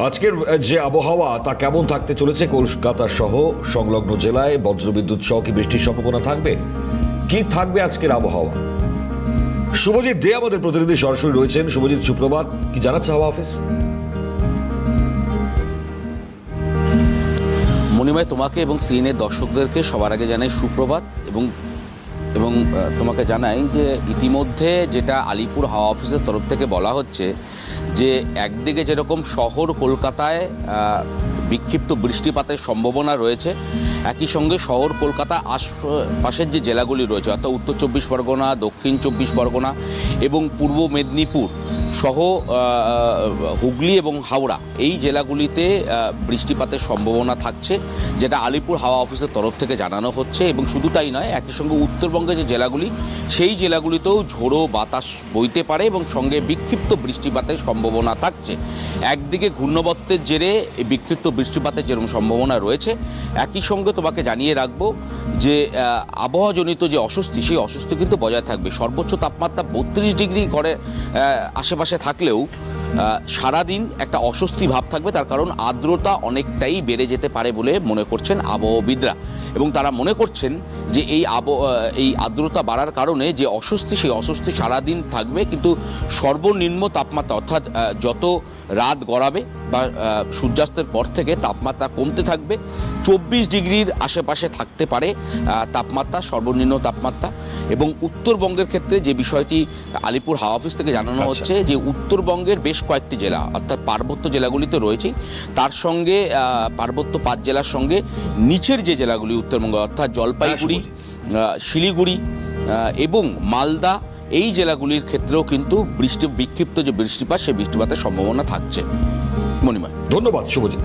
আজকের যে আবহাওয়া তা কেমন থাকতে চলেছে কলকাতা সহ সংলগ্ন জেলায়? বজ্রবিদ্যুৎ সহ কি বৃষ্টির সম্ভাবনা থাকবে? কি থাকবে আজকের আবহাওয়া? শুভজিৎ দে আমাদের প্রতিনিধি সরাসরি রয়েছেন। শুভজিৎ, সুপ্রভাত। কি জানাচ্ছে হাওয়া অফিস? মণিময়, তোমাকে এবং সিএনএর দর্শকদেরকে সবার আগে জানাই সুপ্রভাত এবং এবং তোমাকে জানাই যে ইতিমধ্যে যেটা আলিপুর হাওয়া অফিসের তরফ থেকে বলা হচ্ছে যে একদিকে যেরকম শহর কলকাতায় বিক্ষিপ্ত বৃষ্টিপাতের সম্ভাবনা রয়েছে, একই সঙ্গে শহর কলকাতা আশপাশের যে জেলাগুলি রয়েছে অর্থাৎ উত্তর 24 পরগনা, দক্ষিণ 24 পরগনা এবং পূর্ব মেদিনীপুর সহ হুগলি এবং হাওড়া এই জেলাগুলিতে বৃষ্টিপাতের সম্ভাবনা থাকছে, যেটা আলিপুর হাওয়া অফিসের তরফ থেকে জানানো হচ্ছে। এবং শুধু তাই নয়, একই সঙ্গে উত্তরবঙ্গে যে জেলাগুলি সেই জেলাগুলিতেও ঝোড়ো বাতাস বইতে পারে এবং সঙ্গে বিক্ষিপ্ত বৃষ্টিপাতের সম্ভাবনা থাকছে। একদিকে ঘূর্ণাবর্তের জেরে বিক্ষিপ্ত বৃষ্টিপাতের যেরকম সম্ভাবনা রয়েছে, একই সঙ্গে তোমাকে জানিয়ে রাখবো যে আবহাওয়াজনিত যে অস্বস্তি সেই অস্বস্তি কিন্তু বজায় থাকবে। সর্বোচ্চ তাপমাত্রা 32 ডিগ্রি ঘরে আশেপাশে থাকলেও সারাদিন একটা অস্বস্তি ভাব থাকবে, তার কারণ আর্দ্রতা অনেকটাই বেড়ে যেতে পারে বলে মনে করছেন আবহাওয়াবিদরা। এবং তারা মনে করছেন যে এই আর্দ্রতা বাড়ার কারণে যে অস্বস্তি সেই অস্বস্তি সারাদিন থাকবে, কিন্তু সর্বনিম্ন তাপমাত্রা অর্থাৎ যত রাত গড়াবে বা সূর্যাস্তের পর থেকে তাপমাত্রা কমতে থাকবে। 24 ডিগ্রির আশেপাশে থাকতে পারে তাপমাত্রা, সর্বনিম্ন তাপমাত্রা। এবং উত্তরবঙ্গের ক্ষেত্রে যে বিষয়টি আলিপুর হাওয়া অফিস থেকে জানানো হচ্ছে যে উত্তরবঙ্গের বেশ কয়েকটি জেলা অর্থাৎ পার্বত্য জেলাগুলিতে রয়েছে, তার সঙ্গে পার্বত্য 5 জেলার সঙ্গে নিচের যে জেলাগুলি উত্তরবঙ্গ অর্থাৎ জলপাইগুড়ি, শিলিগুড়ি এবং মালদা এই জেলাগুলির ক্ষেত্রেও কিন্তু বিক্ষিপ্ত যে বৃষ্টিপাত সেই বৃষ্টিপাতের সম্ভাবনা থাকছে। মণিময়, ধন্যবাদ শুভজিৎ।